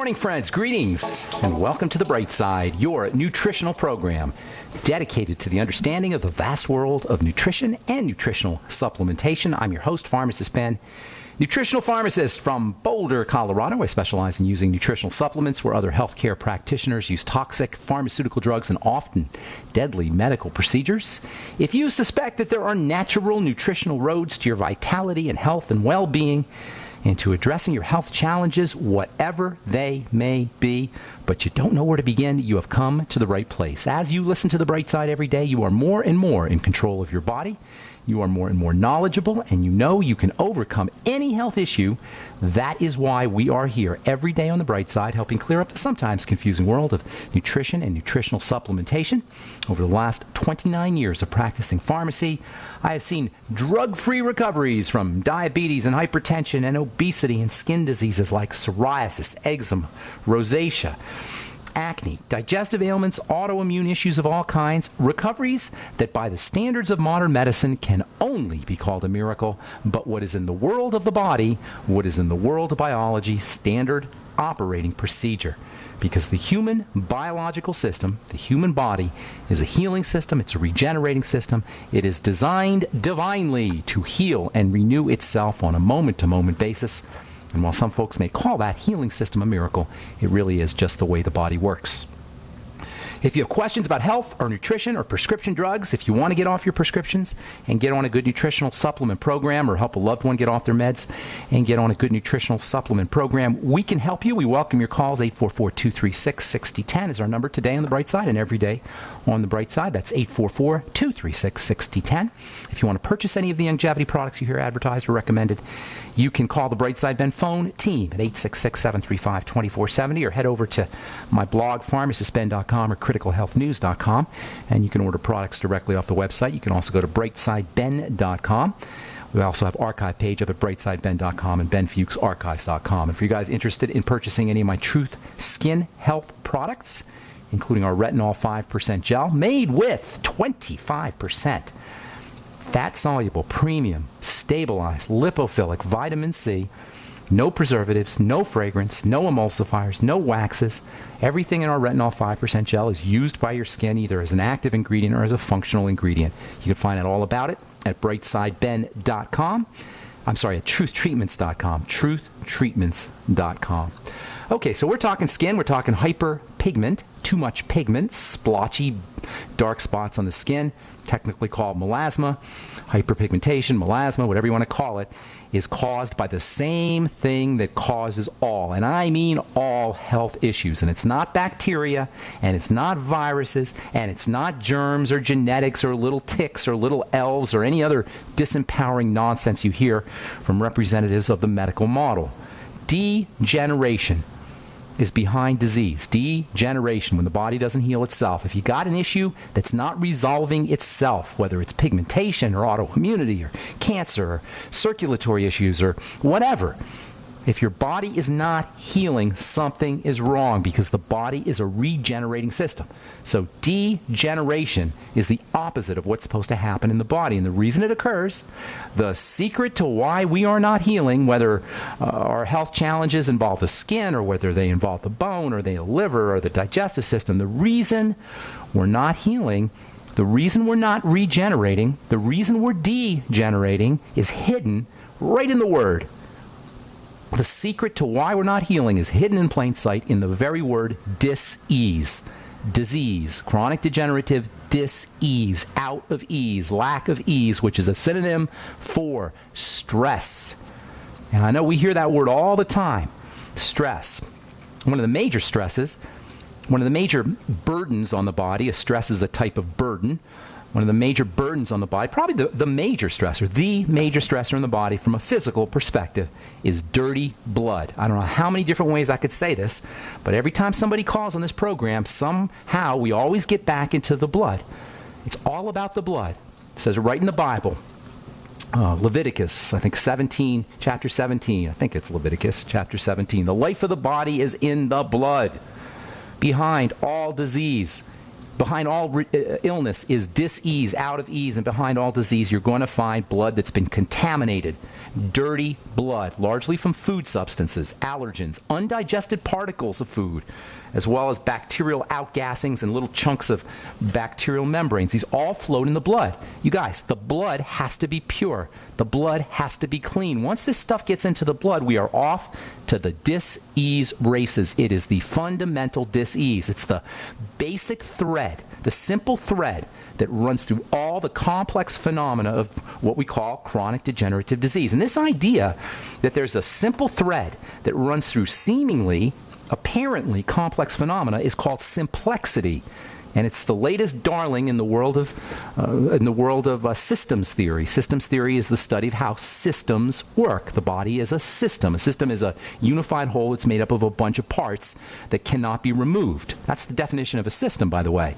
morning, friends. Greetings, and welcome to The Bright Side, your nutritional program dedicated to the understanding of the vast world of nutrition and nutritional supplementation. I'm your host, Pharmacist Ben, nutritional pharmacist from Boulder, Colorado. I specialize in using nutritional supplements where other healthcare practitioners use toxic pharmaceutical drugs and often deadly medical procedures. If you suspect that there are natural nutritional roads to your vitality and health and well-being, and to addressing your health challenges, whatever they may be, but you don't know where to begin, you have come to the right place. As you listen to The Bright Side every day, you are more and more in control of your body. You are more and more knowledgeable, and you know you can overcome any health issue. That is why we are here every day on The Bright Side, helping clear up the sometimes confusing world of nutrition and nutritional supplementation. Over the last 29 years of practicing pharmacy, I have seen drug-free recoveries from diabetes and hypertension and obesity and skin diseases like psoriasis, eczema, rosacea, acne, digestive ailments, autoimmune issues of all kinds, recoveries that by the standards of modern medicine can only be called a miracle, but what is in the world of the body, what is in the world of biology, standard operating procedure. Because the human biological system, the human body, is a healing system, it's a regenerating system. It is designed divinely to heal and renew itself on a moment-to-moment basis. And while some folks may call that healing system a miracle, it really is just the way the body works. If you have questions about health or nutrition or prescription drugs, if you want to get off your prescriptions and get on a good nutritional supplement program or help a loved one get off their meds and get on a good nutritional supplement program, we can help you. We welcome your calls. 844-236-6010 is our number today on The Bright Side and every day on The Bright Side. That's 844-236-6010. If you want to purchase any of the longevity products you hear advertised or recommended, you can call the Bright Side Ben phone team at 866-735-2470 or head over to my blog, pharmacistben.com or criticalhealthnews.com, and you can order products directly off the website. You can also go to brightsideben.com. We also have archive page up at brightsideben.com and benfuchsarchives.com. And for you guys interested in purchasing any of my Truth Skin Health products, including our retinol 5% gel, made with 25% fat-soluble, premium, stabilized, lipophilic vitamin C, no preservatives, no fragrance, no emulsifiers, no waxes. Everything in our retinol 5% gel is used by your skin either as an active ingredient or as a functional ingredient. You can find out all about it at brightsideben.com. I'm sorry, at truthtreatments.com, truthtreatments.com. Okay, so we're talking skin, we're talking hyperpigment, too much pigment, splotchy dark spots on the skin, technically called melasma. Hyperpigmentation, melasma, whatever you want to call it, is caused by the same thing that causes all, and I mean all health issues. And it's not bacteria, and it's not viruses, and it's not germs or genetics or little ticks or little elves or any other disempowering nonsense you hear from representatives of the medical model. Degeneration is behind disease. Degeneration, when the body doesn't heal itself. If you got an issue that's not resolving itself, whether it's pigmentation or autoimmunity or cancer or circulatory issues or whatever, if your body is not healing, something is wrong because the body is a regenerating system. So degeneration is the opposite of what's supposed to happen in the body. And the reason it occurs, the secret to why we are not healing, whether our health challenges involve the skin or whether they involve the bone or the liver or the digestive system, the reason we're not healing, the reason we're not regenerating, the reason we're degenerating is hidden right in the word. The secret to why we're not healing is hidden in plain sight in the very word dis-ease. Disease, chronic degenerative dis-ease, out of ease, lack of ease, which is a synonym for stress. And I know we hear that word all the time, stress. One of the major stresses, one of the major burdens on the body, a stress is a type of burden. One of the major burdens on the body, probably the major stressor in the body from a physical perspective is dirty blood. I don't know how many different ways I could say this, but every time somebody calls on this program, somehow we always get back into the blood. It's all about the blood. It says right in the Bible, Leviticus, I think chapter 17, I think it's Leviticus, chapter 17. The life of the body is in the blood. Behind all disease Behind all illness is dis-ease, out of ease, and behind all disease, you're going to find blood that's been contaminated. Dirty blood, largely from food substances, allergens, undigested particles of food, as well as bacterial outgassings and little chunks of bacterial membranes. These all float in the blood. You guys, the blood has to be pure. The blood has to be clean. Once this stuff gets into the blood, we are off to the dis-ease races. It is the fundamental dis-ease. It's the basic thread, the simple thread that runs through all the complex phenomena of what we call chronic degenerative disease. And this idea that there's a simple thread that runs through seemingly, apparently complex phenomena is called simplexity. And it's the latest darling in the world of systems theory. Systems theory is the study of how systems work. The body is a system. A system is a unified whole that's made up of a bunch of parts that cannot be removed. That's the definition of a system, by the way.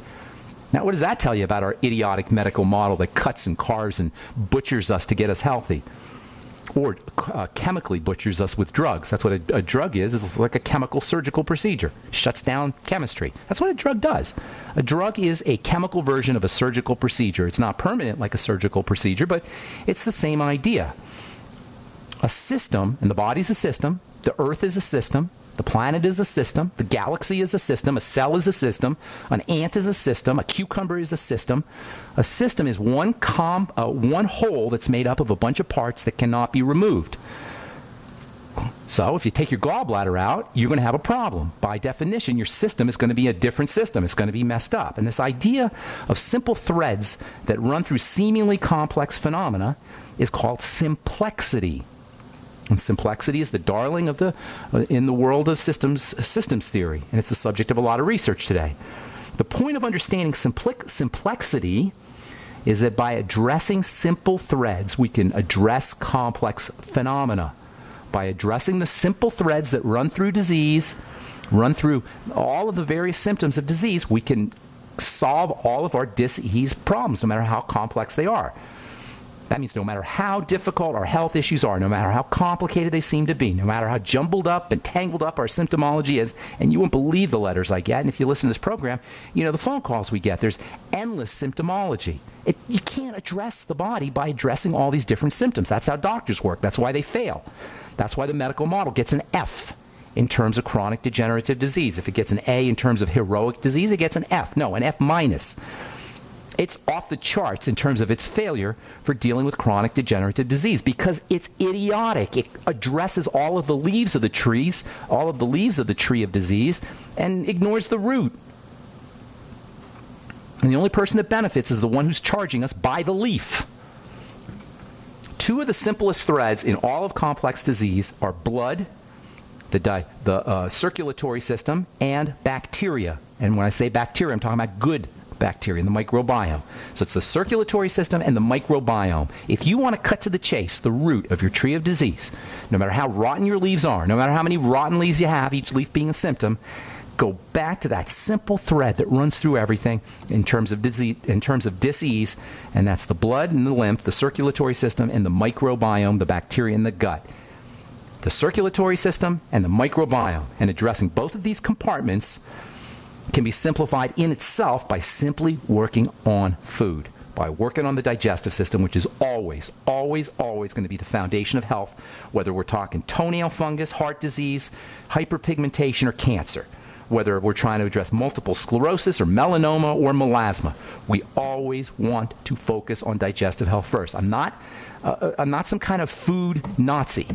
Now, what does that tell you about our idiotic medical model that cuts and carves and butchers us to get us healthy? Or chemically butchers us with drugs. That's what a drug is. It's like a chemical surgical procedure. Shuts down chemistry. That's what a drug does. A drug is a chemical version of a surgical procedure. It's not permanent like a surgical procedure, but it's the same idea. A system, and the body's a system, the earth is a system, the planet is a system, the galaxy is a system, a cell is a system, an ant is a system, a cucumber is a system. A system is one whole that's made up of a bunch of parts that cannot be removed. So if you take your gallbladder out, you're going to have a problem. By definition, your system is going to be a different system. It's going to be messed up. And this idea of simple threads that run through seemingly complex phenomena is called simplexity. And simplexity is the darling of in the world of systems theory, and it's the subject of a lot of research today. The point of understanding simplexity is that by addressing simple threads, we can address complex phenomena. By addressing the simple threads that run through disease, run through all of the various symptoms of disease, we can solve all of our dis-ease problems, no matter how complex they are. That means no matter how difficult our health issues are, no matter how complicated they seem to be, no matter how jumbled up and tangled up our symptomology is, and you won't believe the letters I get, and if you listen to this program, you know the phone calls we get. There's endless symptomology. You can't address the body by addressing all these different symptoms. That's how doctors work. That's why they fail. That's why the medical model gets an F in terms of chronic degenerative disease. If it gets an A in terms of heroic disease, it gets an F. No, an F minus. It's off the charts in terms of its failure for dealing with chronic degenerative disease because it's idiotic. It addresses all of the leaves of the trees, all of the leaves of the tree of disease, and ignores the root. And the only person that benefits is the one who's charging us by the leaf. Two of the simplest threads in all of complex disease are blood, the circulatory system, and bacteria. And when I say bacteria, I'm talking about good bacteria in the microbiome. So it's the circulatory system and the microbiome. If you want to cut to the chase, the root of your tree of disease, no matter how rotten your leaves are, no matter how many rotten leaves you have, each leaf being a symptom, go back to that simple thread that runs through everything in terms of dis-ease, and that's the blood and the lymph, the circulatory system, and the microbiome, the bacteria in the gut. The circulatory system and the microbiome, and addressing both of these compartments can be simplified in itself by simply working on food, by working on the digestive system, which is always, always, always going to be the foundation of health, whether we're talking toenail fungus, heart disease, hyperpigmentation, or cancer, whether we're trying to address multiple sclerosis or melanoma or melasma. We always want to focus on digestive health first. I'm not some kind of food Nazi.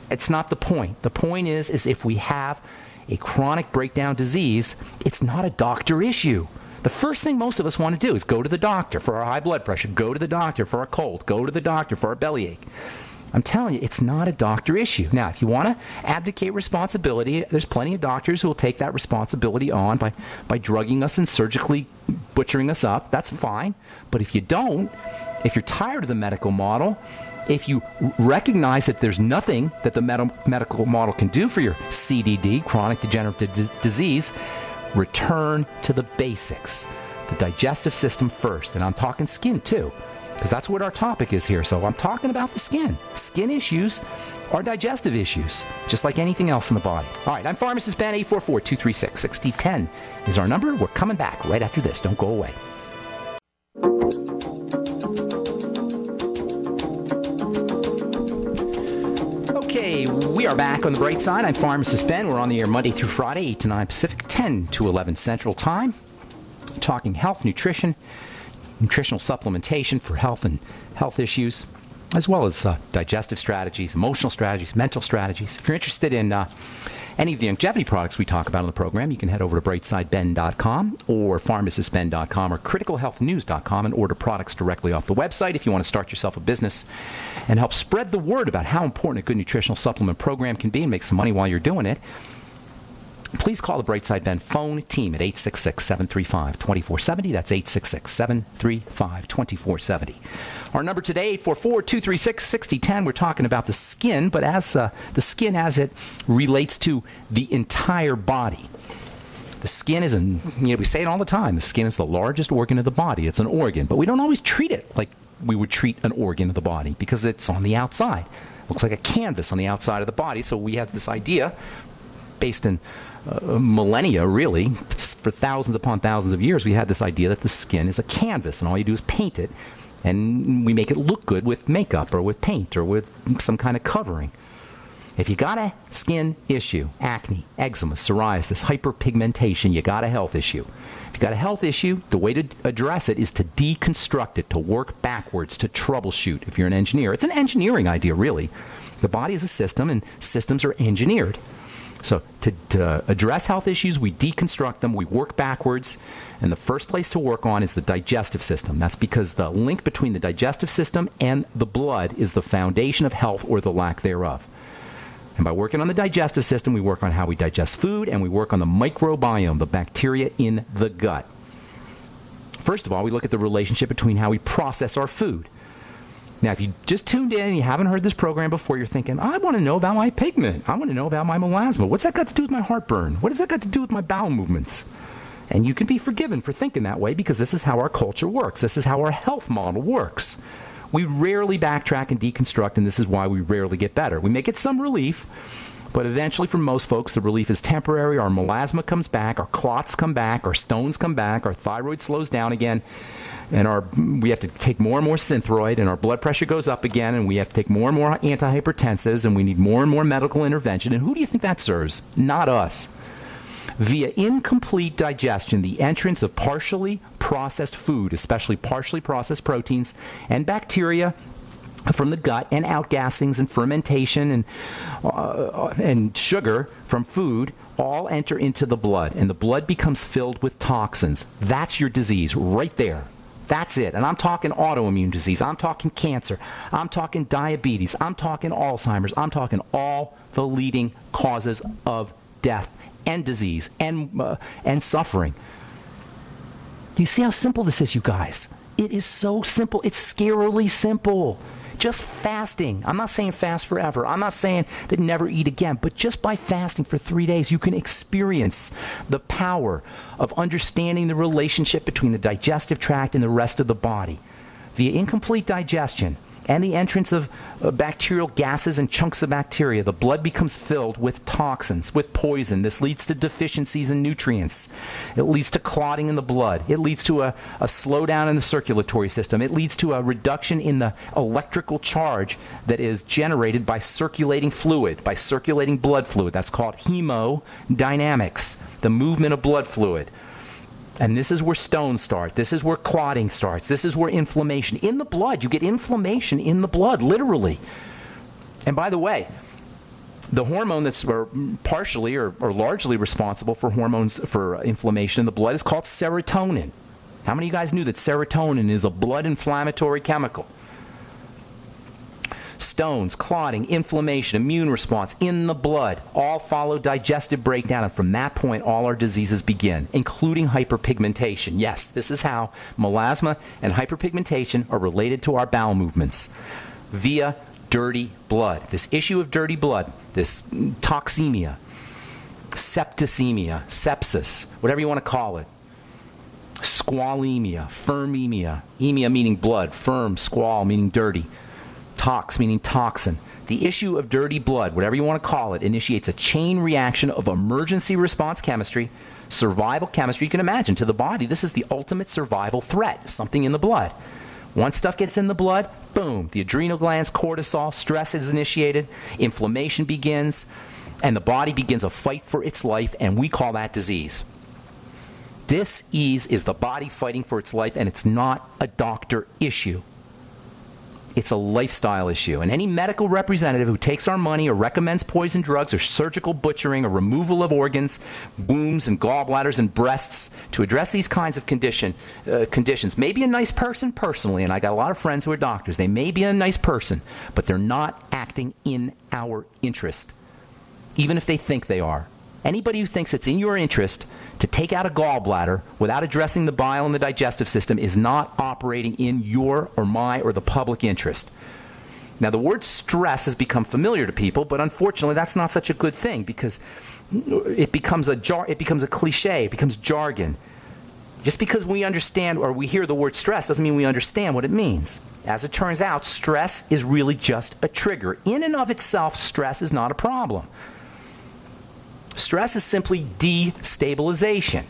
It's not the point. The point is if we have a chronic breakdown disease, it's not a doctor issue. The first thing most of us want to do is go to the doctor for our high blood pressure, go to the doctor for a cold, go to the doctor for a bellyache. I'm telling you, it's not a doctor issue. Now, if you want to abdicate responsibility, there's plenty of doctors who will take that responsibility on by drugging us and surgically butchering us up. That's fine. But if you don't, if you're tired of the medical model, if you recognize that there's nothing that the medical model can do for your CDD, chronic degenerative disease, return to the basics. The digestive system first. And I'm talking skin too, because that's what our topic is here. So I'm talking about the skin. Skin issues are digestive issues, just like anything else in the body. All right, I'm Pharmacist Ben. 844-236-6010 is our number. We're coming back right after this. Don't go away. Okay, we are back on the bright side. I'm Pharmacist Ben. We're on the air Monday through Friday, 8 to 9 Pacific, 10 to 11 Central Time. Talking health, nutrition, nutritional supplementation for health and health issues, as well as digestive strategies, emotional strategies, mental strategies. If you're interested in any of the longevity products we talk about on the program, you can head over to brightsideben.com or pharmacistben.com or criticalhealthnews.com and order products directly off the website if you want to start yourself a business and help spread the word about how important a good nutritional supplement program can be and make some money while you're doing it. Please call the Brightside Ben phone team at 866-735-2470. That's 866-735-2470. Our number today, 844-236-6010. We're talking about the skin, but as the skin as it relates to the entire body. The skin is, we say it all the time, the skin is the largest organ of the body. It's an organ, but we don't always treat it like we would treat an organ of the body because it's on the outside. It looks like a canvas on the outside of the body, so we have this idea based in millennia, really, for thousands upon thousands of years, we had this idea that the skin is a canvas, and all you do is paint it, and we make it look good with makeup or with paint or with some kind of covering. If you got a skin issue, acne, eczema, psoriasis, hyperpigmentation, you got a health issue. If you got a health issue, the way to address it is to deconstruct it, to work backwards, to troubleshoot. If you're an engineer, it's an engineering idea, really. The body is a system, and systems are engineered. So to address health issues, we deconstruct them, we work backwards, and the first place to work on is the digestive system. That's because the link between the digestive system and the blood is the foundation of health or the lack thereof. And by working on the digestive system, we work on how we digest food, and we work on the microbiome, the bacteria in the gut. First of all, we look at the relationship between how we process our food. Now, if you just tuned in and you haven't heard this program before, you're thinking, I want to know about my pigment. I want to know about my melasma. What's that got to do with my heartburn? What has that got to do with my bowel movements? And you can be forgiven for thinking that way because this is how our culture works. This is how our health model works. We rarely backtrack and deconstruct, and this is why we rarely get better. We may get some relief, but eventually for most folks, the relief is temporary. Our melasma comes back, our clots come back, our stones come back, our thyroid slows down again, and we have to take more and more Synthroid, and our blood pressure goes up again, and we have to take more and more antihypertensives, and we need more and more medical intervention. And who do you think that serves? Not us. Via incomplete digestion, the entrance of partially processed food, especially partially processed proteins and bacteria from the gut, and outgassings and fermentation and sugar from food all enter into the blood, and the blood becomes filled with toxins. That's your disease right there. That's it. And I'm talking autoimmune disease. I'm talking cancer. I'm talking diabetes. I'm talking Alzheimer's. I'm talking all the leading causes of death and disease and suffering. Do you see how simple this is, you guys? It is so simple. It's scarily simple. Just fasting. I'm not saying fast forever. I'm not saying that never eat again. But just by fasting for 3 days, you can experience the power of understanding the relationship between the digestive tract and the rest of the body. Via incomplete digestion and the entrance of bacterial gases and chunks of bacteria, the blood becomes filled with toxins, with poison. This leads to deficiencies in nutrients. It leads to clotting in the blood. It leads to a slowdown in the circulatory system. It leads to a reduction in the electrical charge that is generated by circulating fluid, by circulating blood fluid. That's called hemodynamics, the movement of blood fluid. And this is where stones start. This is where clotting starts. This is where inflammation. In the blood, you get inflammation in the blood, literally. And by the way, the hormone that's partially or largely responsible for inflammation in the blood is called serotonin. How many of you guys knew that serotonin is a blood inflammatory chemical? Stones, clotting, inflammation, immune response in the blood all follow digestive breakdown, and from that point all our diseases begin, including hyperpigmentation. Yes, this is how melasma and hyperpigmentation are related to our bowel movements, via dirty blood. This issue of dirty blood, this toxemia, septicemia, sepsis, whatever you want to call it, squalemia, firmemia, emia meaning blood, firm, squal meaning dirty, tox meaning toxin. The issue of dirty blood, whatever you want to call it, initiates a chain reaction of emergency response chemistry, survival chemistry. You can imagine, to the body, this is the ultimate survival threat, something in the blood. Once stuff gets in the blood, boom, the adrenal glands, cortisol, stress is initiated, inflammation begins, and the body begins a fight for its life, and we call that disease. Dis-ease is the body fighting for its life, and it's not a doctor issue. It's a lifestyle issue. And any medical representative who takes our money or recommends poison drugs or surgical butchering or removal of organs, wombs and gallbladders and breasts to address these kinds of conditions may be a nice person personally, and I got a lot of friends who are doctors. They may be a nice person, but they're not acting in our interest, even if they think they are. Anybody who thinks it's in your interest to take out a gallbladder without addressing the bile and the digestive system is not operating in your or my or the public interest. Now, the word stress has become familiar to people, but unfortunately that's not such a good thing because it becomes a cliche, it becomes jargon. Just because we understand or we hear the word stress doesn't mean we understand what it means. As it turns out, stress is really just a trigger. In and of itself, stress is not a problem. Stress is simply destabilization.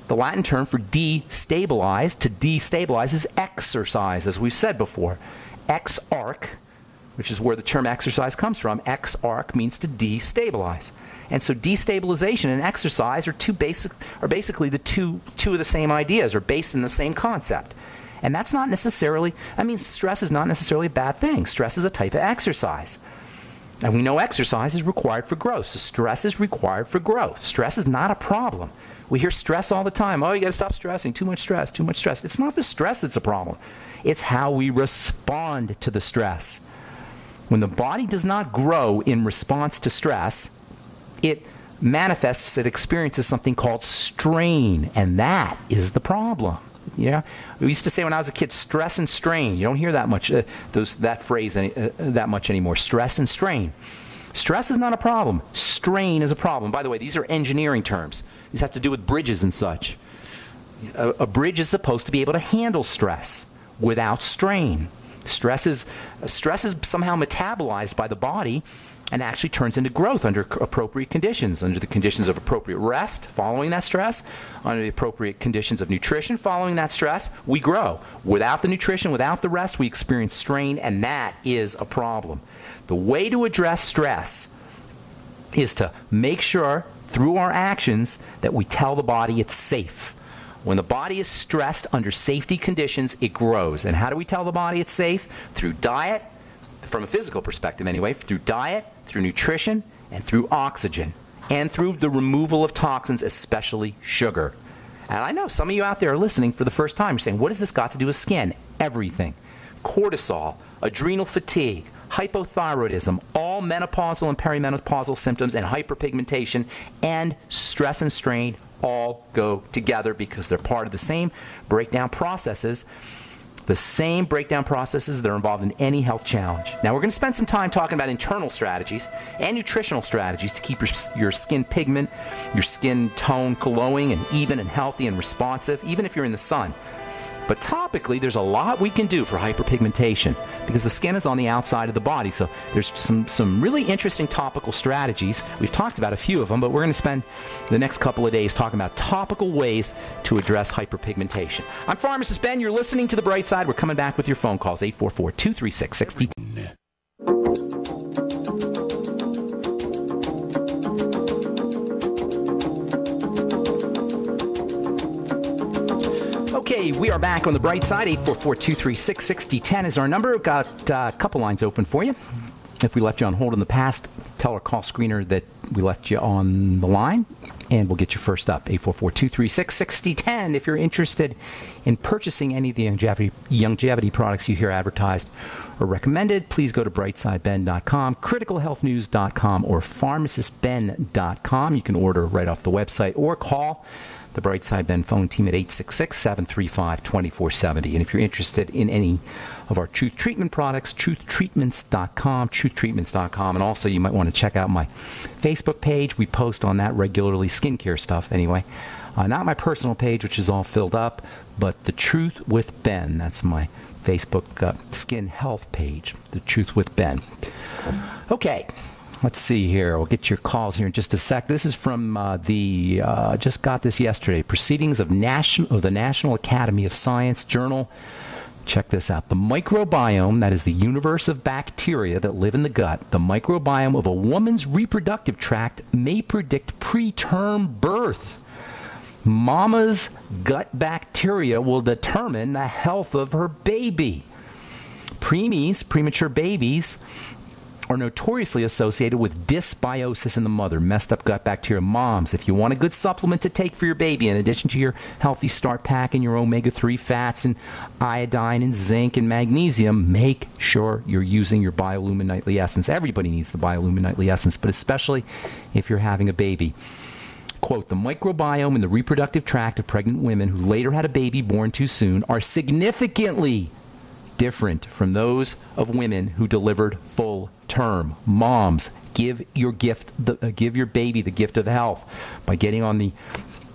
The Latin term for destabilize, to destabilize, is exercise, as we've said before. Exarch, which is where the term exercise comes from, exarch means to destabilize. And so destabilization and exercise are basically the two of the same ideas, or based in the same concept. And that's not necessarily, stress is not necessarily a bad thing. Stress is a type of exercise. And we know exercise is required for growth. So stress is required for growth. Stress is not a problem. We hear stress all the time. Oh, you got to stop stressing. Too much stress, too much stress. It's not the stress that's a problem. It's how we respond to the stress. When the body does not grow in response to stress, it manifests, it experiences something called strain. And that is the problem. Yeah, we used to say when I was a kid, stress and strain. You don't hear that much, that phrase that much anymore. Stress and strain. Stress is not a problem. Strain is a problem. By the way, these are engineering terms. These have to do with bridges and such. A bridge is supposed to be able to handle stress without strain. Stress is somehow metabolized by the body and actually turns into growth under appropriate conditions, under the conditions of appropriate rest following that stress, under the appropriate conditions of nutrition following that stress, we grow. Without the nutrition, without the rest, we experience strain, and that is a problem. The way to address stress is to make sure, through our actions, that we tell the body it's safe. When the body is stressed under safety conditions, it grows. And how do we tell the body it's safe? Through diet, from a physical perspective anyway, through diet, through nutrition, and through oxygen, and through the removal of toxins, especially sugar. And I know some of you out there are listening for the first time. You're saying, what has this got to do with skin? Everything. Cortisol, adrenal fatigue, hypothyroidism, all menopausal and perimenopausal symptoms, and hyperpigmentation, and stress and strain all go together because they're part of the same breakdown processes. The same breakdown processes that are involved in any health challenge. Now, we're going to spend some time talking about internal strategies and nutritional strategies to keep your skin pigment, your skin tone glowing and even and healthy and responsive, even if you're in the sun. But topically, there's a lot we can do for hyperpigmentation because the skin is on the outside of the body. So there's some really interesting topical strategies. We've talked about a few of them, but we're going to spend the next couple of days talking about topical ways to address hyperpigmentation. I'm Pharmacist Ben. You're listening to The Bright Side. We're coming back with your phone calls, 844-236-6010. Okay, we are back on The Bright Side. 844-236-6010 is our number. We've got a couple lines open for you. If we left you on hold in the past, tell our call screener that we left you on the line, and we'll get you first up. 844-236-6010. If you're interested in purchasing any of the longevity products you hear advertised or recommended, please go to brightsideben.com, criticalhealthnews.com, or pharmacistben.com. You can order right off the website or call the Brightside Ben phone team at 866-735-2470. And if you're interested in any of our Truth Treatment products, truthtreatments.com, truthtreatments.com. And also you might want to check out my Facebook page. We post on that regularly, skincare stuff anyway. Not my personal page, which is all filled up, but The Truth with Ben. That's my Facebook skin health page, The Truth with Ben. Okay. Let's see here. We'll get your calls here in just a sec. This is from just got this yesterday, Proceedings of the National Academy of Science Journal. Check this out. The microbiome, that is the universe of bacteria that live in the gut, the microbiome of a woman's reproductive tract may predict preterm birth. Mama's gut bacteria will determine the health of her baby. Preemies, premature babies, are notoriously associated with dysbiosis in the mother, messed up gut bacteria. Moms, if you want a good supplement to take for your baby, in addition to your Healthy Start Pack and your omega-3 fats and iodine and zinc and magnesium, make sure you're using your Biolumin Nightly Essence. Everybody needs the Biolumin Nightly Essence, but especially if you're having a baby. Quote, the microbiome in the reproductive tract of pregnant women who later had a baby born too soon are significantly different from those of women who delivered full term. Moms, give your baby the gift of health by getting on the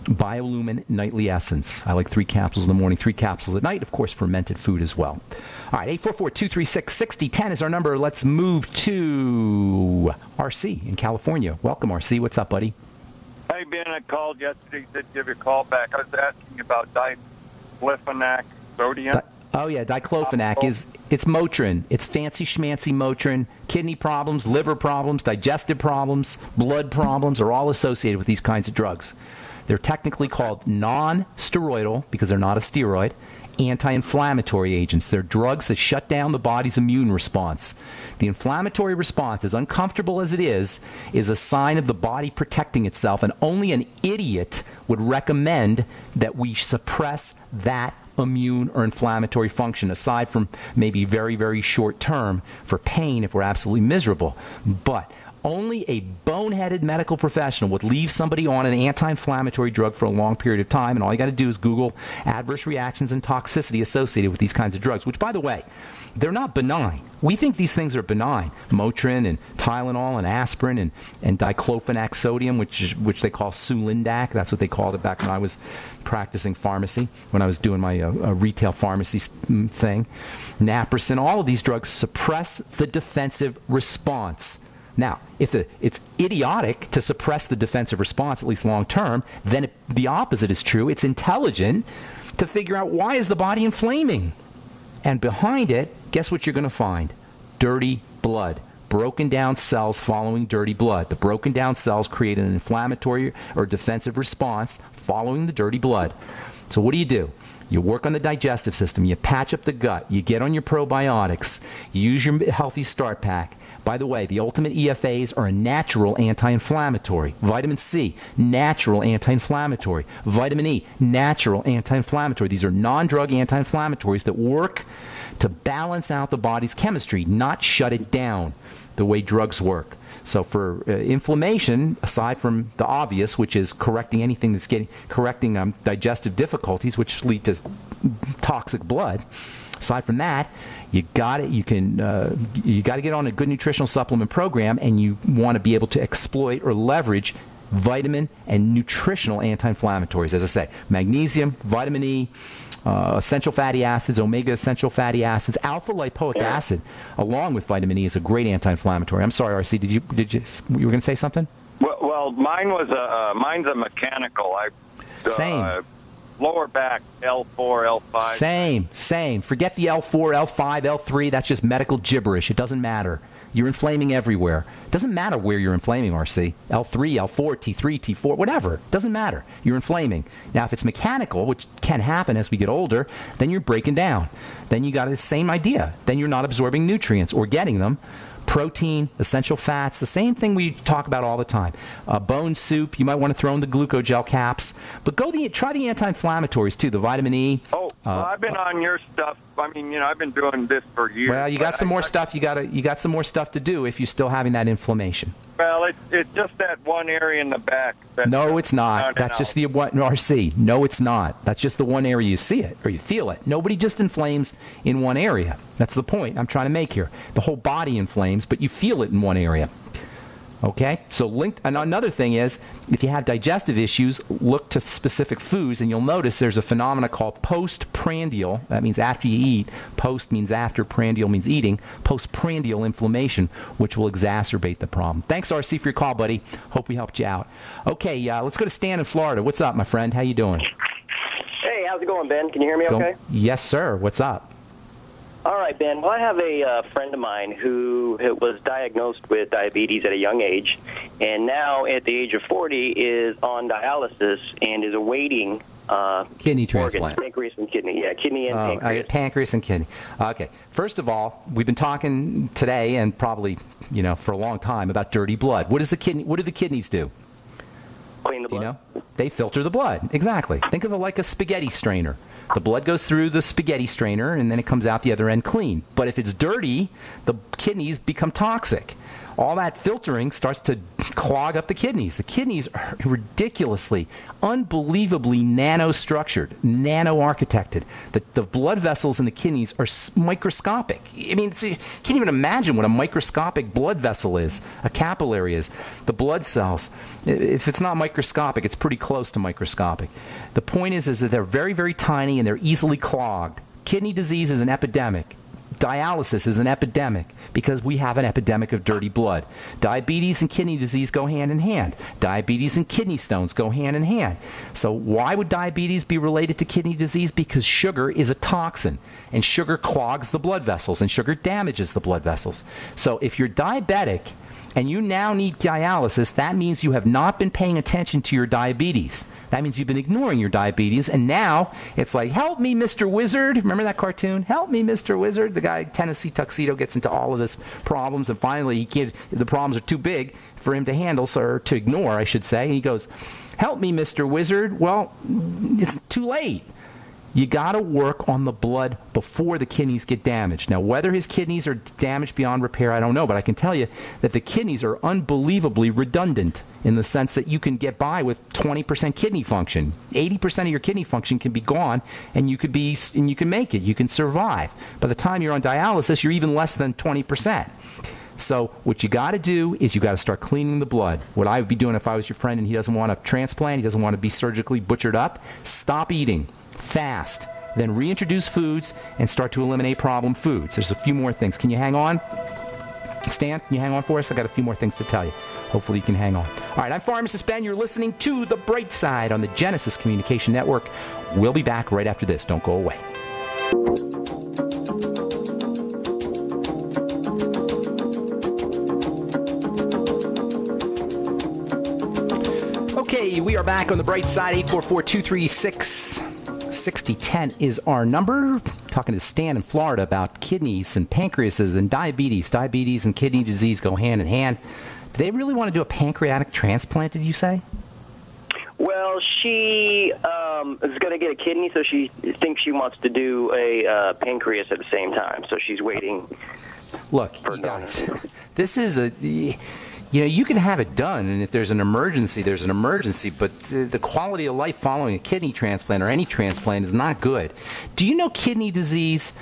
Biolumin Nightly Essence. I like 3 capsules in the morning, 3 capsules at night. Of course, fermented food as well. All right, 844-236-6010 is our number. Let's move to RC in California. Welcome, RC. What's up, buddy? Hey, Ben, I called yesterday. Said give you a call back. I was asking about diclofenac sodium. Oh, yeah, diclofenac it's Motrin. It's fancy schmancy Motrin. Kidney problems, liver problems, digestive problems, blood problems are all associated with these kinds of drugs. They're technically called non-steroidal, because they're not a steroid, anti-inflammatory agents. They're drugs that shut down the body's immune response. The inflammatory response, as uncomfortable as it is a sign of the body protecting itself, and only an idiot would recommend that we suppress that immune or inflammatory function, aside from maybe very, very short term for pain if we're absolutely miserable. But only a boneheaded medical professional would leave somebody on an anti-inflammatory drug for a long period of time, and all you got to do is Google adverse reactions and toxicity associated with these kinds of drugs, which, by the way, they're not benign. We think these things are benign. Motrin and Tylenol and aspirin and diclofenac sodium, which they call Sulindac. That's what they called it back when I was practicing pharmacy, when I was doing my retail pharmacy thing. Naproxen, all of these drugs suppress the defensive response. Now, if it's idiotic to suppress the defensive response, at least long term, then the opposite is true. It's intelligent to figure out, why is the body inflaming? And behind it, guess what you're going to find? Dirty blood. Broken down cells following dirty blood. The broken down cells create an inflammatory or defensive response following the dirty blood. So what do? You work on the digestive system. You patch up the gut. You get on your probiotics. You use your Healthy Start Pack. By the way, the ultimate EFAs are a natural anti-inflammatory. Vitamin C, natural anti-inflammatory. Vitamin E, natural anti-inflammatory. These are non-drug anti-inflammatories that work to balance out the body's chemistry, not shut it down the way drugs work. So for inflammation, aside from the obvious, which is correcting anything that's correcting digestive difficulties, which lead to toxic blood, aside from that, you got to get on a good nutritional supplement program, and you want to be able to exploit or leverage vitamin and nutritional anti-inflammatories. As I say, magnesium, vitamin E, essential fatty acids, omega essential fatty acids, alpha lipoic acid, along with vitamin E, is a great anti-inflammatory. I'm sorry, RC, you were going to say something? Well, mine's a mechanical. Same. Lower back, L4, L5. Same. Forget the L4, L5, L3. That's just medical gibberish. It doesn't matter. You're inflaming everywhere. It doesn't matter where you're inflaming, RC. L3, L4, T3, T4, whatever. It doesn't matter. You're inflaming. Now, if it's mechanical, which can happen as we get older, then you're breaking down. Then you got the same idea. Then you're not absorbing nutrients or getting them. Protein, essential fats, the same thing we talk about all the time. Bone soup, you might want to throw in the glucogel caps. But try the anti-inflammatories, too, the vitamin E. Well, I've been on your stuff. I mean, I've been doing this for years. Well, you got some more stuff. You got some more stuff to do if you're still having that inflammation. Well, it's just that one area in the back. No, it's not. That's just the one, RC. No, it's not. That's just the one area you see it or you feel it. Nobody just inflames in one area. That's the point I'm trying to make here. The whole body inflames, but you feel it in one area. Okay, so and another thing is, if you have digestive issues, look to specific foods, and you'll notice there's a phenomena called postprandial. That means after you eat. Post means after, prandial means eating. Postprandial inflammation, which will exacerbate the problem. Thanks, RC, for your call, buddy. Hope we helped you out. Okay, let's go to Stan in Florida. What's up, my friend? How you doing? Hey, how's it going, Ben? Can you hear me okay? Yes, sir. What's up? All right, Ben. Well, I have a friend of mine who was diagnosed with diabetes at a young age, and now at the age of 40 is on dialysis and is awaiting kidney transplant. Organs, pancreas and kidney. Yeah, kidney and pancreas. Pancreas and kidney. Okay. First of all, we've been talking today and probably, for a long time about dirty blood. What do the kidneys do? Clean the blood. Do you know? They filter the blood. Exactly. Think of it like a spaghetti strainer. The blood goes through the spaghetti strainer, and then it comes out the other end clean. But if it's dirty, the kidneys become toxic. All that filtering starts to clog up the kidneys. The kidneys are ridiculously, unbelievably nano-structured, nano-architected. The blood vessels in the kidneys are microscopic. I mean, you can't even imagine what a microscopic blood vessel is, a capillary is. The blood cells, if it's not microscopic, it's pretty close to microscopic. The point is that they're very, very tiny and they're easily clogged. Kidney disease is an epidemic. Dialysis is an epidemic because we have an epidemic of dirty blood. Diabetes and kidney disease go hand in hand. Diabetes and kidney stones go hand in hand. So why would diabetes be related to kidney disease? Because sugar is a toxin, and sugar clogs the blood vessels, and sugar damages the blood vessels. So if you're diabetic and you now need dialysis, that means you have not been paying attention to your diabetes. That means you've been ignoring your diabetes, and now it's like, help me, Mr. Wizard. Remember that cartoon? Help me, Mr. Wizard. The guy, Tennessee Tuxedo, gets into all of this problems, and finally the problems are too big for him to handle, or to ignore, I should say. And he goes, help me, Mr. Wizard. Well, it's too late. You got to work on the blood before the kidneys get damaged. Now, whether his kidneys are damaged beyond repair, I don't know, but I can tell you that the kidneys are unbelievably redundant in the sense that you can get by with 20% kidney function. 80% of your kidney function can be gone, and you can make it. You can survive. By the time you're on dialysis, you're even less than 20%. So what you got to do is you got to start cleaning the blood. What I would be doing if I was your friend and he doesn't want a transplant, he doesn't want to be surgically butchered up, stop eating. Fast, then reintroduce foods and start to eliminate problem foods. There's a few more things. Can you hang on? Stan, can you hang on for us? I got a few more things to tell you. Hopefully you can hang on. All right, I'm Pharmacist Ben. You're listening to The Bright Side on the Genesis Communication Network. We'll be back right after this. Don't go away. Okay, we are back on The Bright Side. 844-236-6010 is our number. Talking to Stan in Florida about kidneys and pancreases and diabetes. Diabetes and kidney disease go hand in hand. Do they really want to do a pancreatic transplant, did you say? Well, she is going to get a kidney, so she thinks she wants to do a pancreas at the same time. So she's waiting. Look, you guys, this is you can have it done, and if there's an emergency, there's an emergency, but the quality of life following a kidney transplant or any transplant is not good. Do you know kidney disease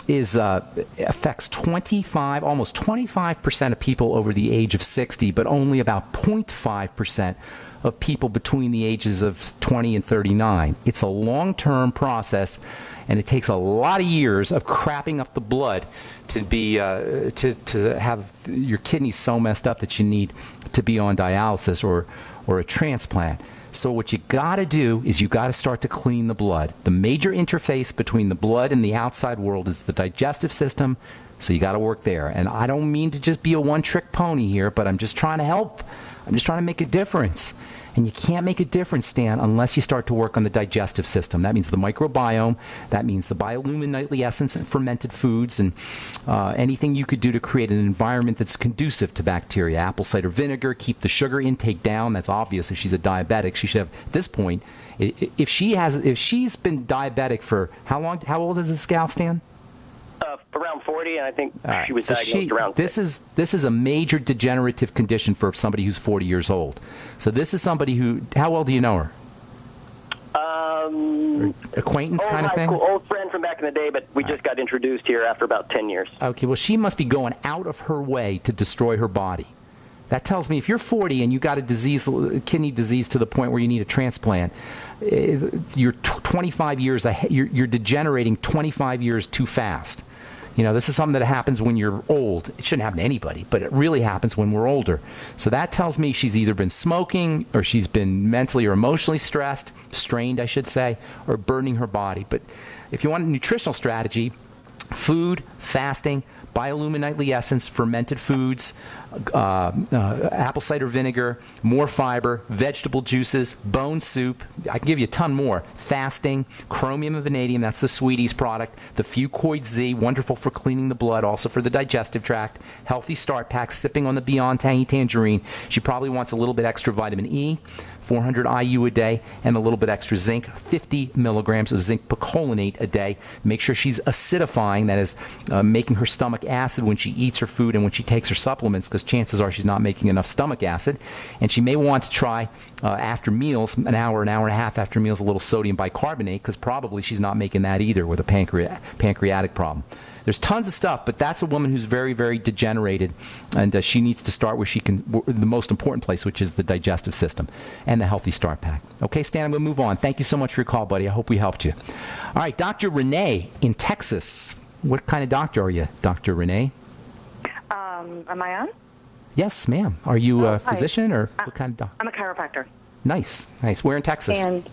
affects almost 25% of people over the age of 60, but only about 0.5% of people between the ages of 20 and 39. It's a long-term process, and it takes a lot of years of crapping up the blood to be to have your kidneys so messed up that you need to be on dialysis or a transplant. So what you got to do is you got to start to clean the blood. The major interface between the blood and the outside world is the digestive system, so you got to work there. And I don't mean to just be a one-trick pony here, but I'm just trying to help. I'm just trying to make a difference. And you can't make a difference, Stan, unless you start to work on the digestive system. That means the microbiome. That means the biolumin nightly essence and fermented foods, and anything you could do to create an environment that's conducive to bacteria. Apple cider vinegar, keep the sugar intake down. That's obvious. If she's a diabetic, she should have, at this point, if she's been diabetic for how long? How old is this gal, Stan? Around 40, and I think she was so diagnosed around 6. This is a major degenerative condition for somebody who's 40 years old. So this is somebody who, how well do you know her? Acquaintance kind of thing? Old friend from back in the day, but we just got introduced here after about 10 years. Okay, well, she must be going out of her way to destroy her body. That tells me if you're 40 and you got a kidney disease to the point where you need a transplant, you're 25 years ahead, you're degenerating 25 years too fast. This is something that happens when you're old. It shouldn't happen to anybody, but it really happens when we're older. So that tells me she's either been smoking, or she's been mentally or emotionally strained, I should say, or burdening her body. But if you want a nutritional strategy, food, fasting, bioluminescent essence, fermented foods, apple cider vinegar, more fiber, vegetable juices, bone soup. I can give you a ton more. Fasting, chromium and vanadium, that's the Sweeties product. The Fucoid Z, wonderful for cleaning the blood, also for the digestive tract. Healthy Start Pack, sipping on the Beyond Tangy Tangerine. She probably wants a little bit extra vitamin E, 400 IU a day, and a little bit extra zinc, 50 milligrams of zinc picolinate a day. Make sure she's acidifying, that is making her stomach acid when she eats her food and when she takes her supplements, because chances are she's not making enough stomach acid. And she may want to try after meals, an hour and a half after meals, a little sodium bicarbonate, because probably she's not making that either with a pancreatic problem. There's tons of stuff, but that's a woman who's very, very degenerated, and she needs to start where she can, the most important place, which is the digestive system and the Healthy Start Pack. Okay, Stan, I'm going to move on. Thank you so much for your call, buddy. I hope we helped you. All right, Dr. Renee in Texas. What kind of doctor are you, Dr. Renee? Am I on? Yes, ma'am. Are you a physician, or what kind of doctor? I'm a chiropractor. Nice. Where in Texas? And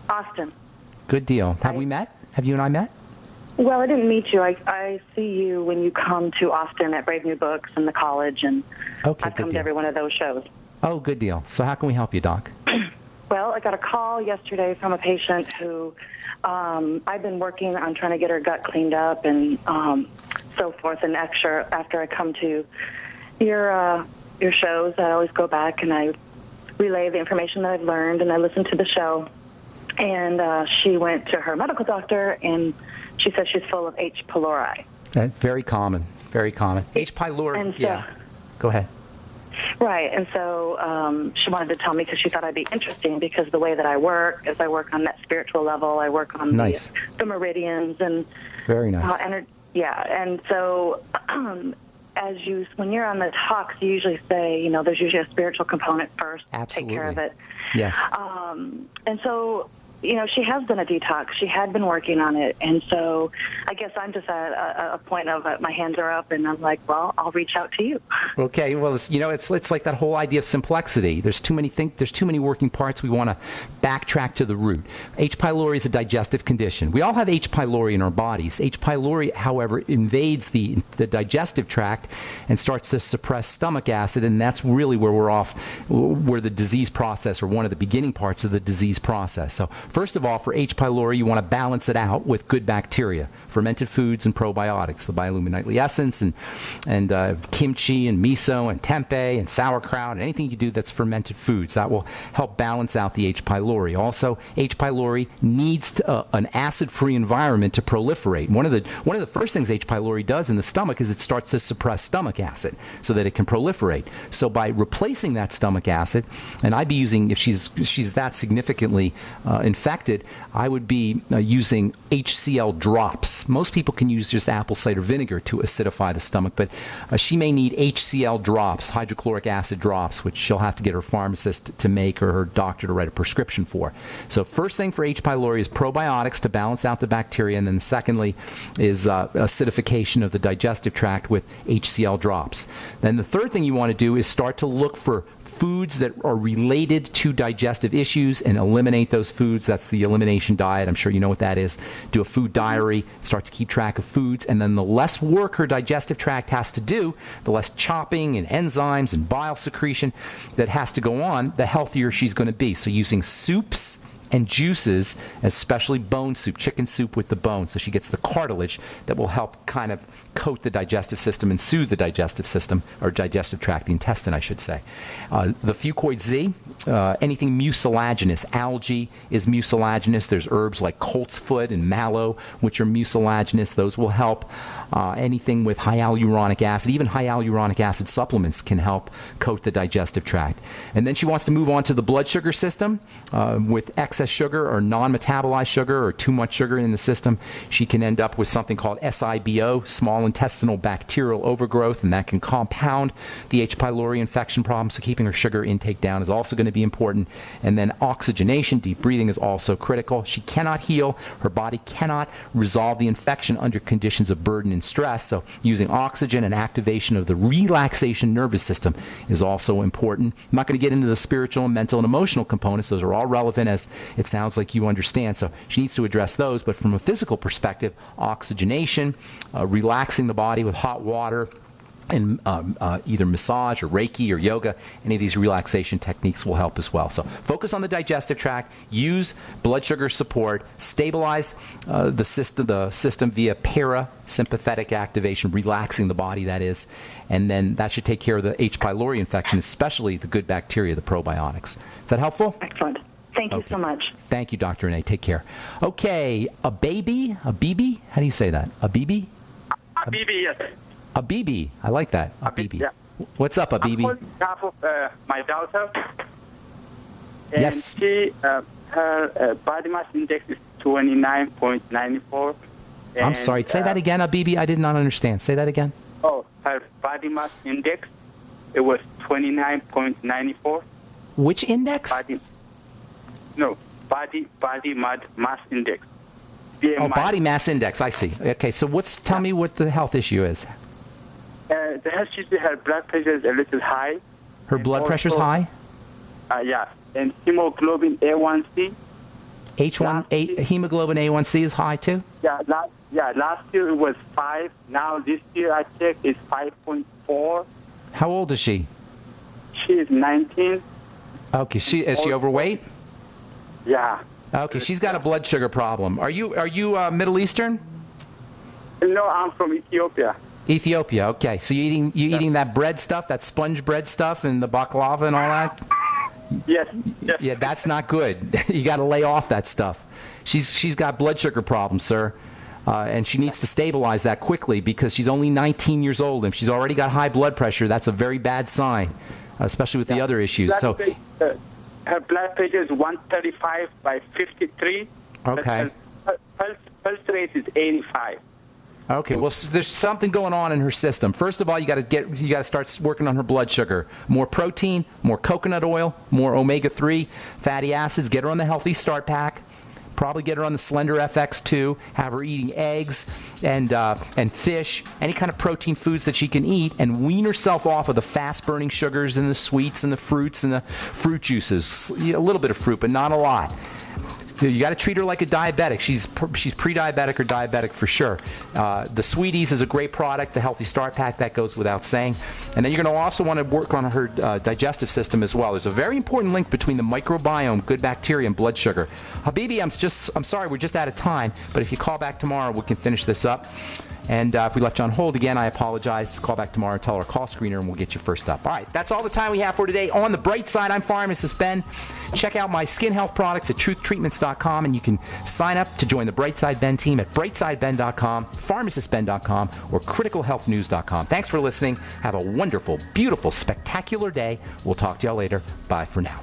Austin. Good deal. Have we met? Have you and I met? Well, I didn't meet you. I see you when you come to Austin at Brave New Books and the college, and I've come to every one of those shows. Oh, good deal. So how can we help you, Doc? Well, I got a call yesterday from a patient who I've been working on trying to get her gut cleaned up and so forth. And after I come to your shows, I always go back and I relay the information that I've learned, and I listen to the show. And she went to her medical doctor, and she says she's full of H. pylori. Very common. Very common. H. pylori, yeah. Go ahead. Right, and so she wanted to tell me because she thought I'd be interesting, because the way that I work is I work on that spiritual level. I work on the meridians and very nice. And so when you're on the talks, you usually say, there's usually a spiritual component first. Absolutely. Take care of it. Yes. And so, she has done a detox. She had been working on it. And so I guess I'm just at a point of my hands are up, and I'm like, well, I'll reach out to you. Okay. Well, it's like that whole idea of complexity. There's too many working parts. We want to backtrack to the root. H. pylori is a digestive condition. We all have H. pylori in our bodies. H. pylori, however, invades the digestive tract and starts to suppress stomach acid, and that's really where we're off, where the disease process, or one of the beginning parts of the disease process. So first of all, for H. pylori, you want to balance it out with good bacteria, fermented foods and probiotics, the bioluminescent essence and kimchi and miso and tempeh and sauerkraut, and anything you do that's fermented foods. That will help balance out the H. pylori. Also, H. pylori needs an acid-free environment to proliferate. One of the first things H. pylori does in the stomach is it starts to suppress stomach acid so that it can proliferate. So by replacing that stomach acid, and I'd be using, if she's that significantly infected, I would be using HCl drops. Most people can use just apple cider vinegar to acidify the stomach, but she may need HCl drops, hydrochloric acid drops, which she'll have to get her pharmacist to make, or her doctor to write a prescription for. So first thing for H. pylori is probiotics to balance out the bacteria, and then secondly is acidification of the digestive tract with HCl drops. Then the third thing you want to do is start to look for foods that are related to digestive issues and eliminate those foods. That's the elimination diet. I'm sure you know what that is. Do a food diary, start to keep track of foods, and then the less work her digestive tract has to do, the less chopping and enzymes and bile secretion that has to go on, the healthier she's going to be. So using soups and juices, especially bone soup, chicken soup with the bone, so she gets the cartilage that will help kind of coat the digestive system and soothe the digestive system, or digestive tract, the intestine, I should say. The Fucoid Z, anything mucilaginous. Algae is mucilaginous. There's herbs like colt's foot and mallow, which are mucilaginous. Those will help. Anything with hyaluronic acid, even hyaluronic acid supplements can help coat the digestive tract. And then she wants to move on to the blood sugar system with excess sugar or non-metabolized sugar or too much sugar in the system, she can end up with something called SIBO, small intestinal bacterial overgrowth, and that can compound the H. pylori infection problem. So keeping her sugar intake down is also going to be important. And then oxygenation, deep breathing, is also critical. She cannot heal. Her body cannot resolve the infection under conditions of burden and stress. So using oxygen and activation of the relaxation nervous system is also important. I'm not going to get into the spiritual, mental, and emotional components. Those are all relevant, as it sounds like you understand. So she needs to address those. But from a physical perspective, oxygenation, relaxing the body with hot water, and either massage or Reiki or yoga, any of these relaxation techniques will help as well. So focus on the digestive tract, use blood sugar support, stabilize the system via parasympathetic activation, relaxing the body, that is, and then that should take care of the H. pylori infection, especially the good bacteria, the probiotics. Is that helpful? Excellent. Thank you so much. Thank you, Dr. Renee. Take care. Okay, a baby? How do you say that? A baby? A baby, yes. Abibi, I like that. Abibi. Yeah. What's up, Abibi? I'm calling behalf of my daughter. And Yes. She, her body mass index is 29.94. I'm sorry. Say that again, Abibi. I did not understand. Say that again. Oh, her body mass index, it was 29.94. Which index? Body mass index. Oh, BMI. body mass index. I see. Okay, so tell me what the health issue is. The health issue, her blood pressure is a little high. Her And blood pressure's also- high? Yeah, and hemoglobin A1C. Hemoglobin A1C is high too? Last year it was 5. Now this year I checked it's 5.4. How old is she? She is 19. Okay, is she overweight? Yeah. Okay, she's got a blood sugar problem. Are you Middle Eastern? No, I'm from Ethiopia. Ethiopia. Okay, so you eating that bread stuff, that sponge bread stuff, and the baklava and all that? Yes. Yeah, that's not good. You got to lay off that stuff. She's got blood sugar problems, sir, and she needs to stabilize that quickly because she's only 19 years old, and if she's already got high blood pressure, that's a very bad sign, especially with the other issues. So her blood pressure is 135/53. Okay. Her pulse rate is 85. Okay, well, there's something going on in her system. First of all, you got to start working on her blood sugar. More protein, more coconut oil, more omega-3 fatty acids. Get her on the Healthy Start Pack. Probably get her on the Slender FX2. Have her eating eggs and fish, any kind of protein foods that she can eat, and wean herself off of the fast-burning sugars and the sweets and the fruits and the fruit juices. A little bit of fruit, but not a lot. You got to treat her like a diabetic. She's pre-diabetic or diabetic for sure. The Sweeties is a great product. The Healthy Start Pack, that goes without saying. And then you're going to also want to work on her digestive system as well. There's a very important link between the microbiome, good bacteria, and blood sugar. Habibi, I'm sorry, we're just out of time. But if you call back tomorrow, we can finish this up. And if we left you on hold again, I apologize. Call back tomorrow, tell our call screener, and we'll get you first up. All right, that's all the time we have for today. On the bright side, I'm Pharmacist Ben. Check out my skin health products at truthtreatments.com, and you can sign up to join the Brightside Ben team at brightsideben.com, pharmacistben.com, or criticalhealthnews.com. Thanks for listening. Have a wonderful, beautiful, spectacular day. We'll talk to y'all later. Bye for now.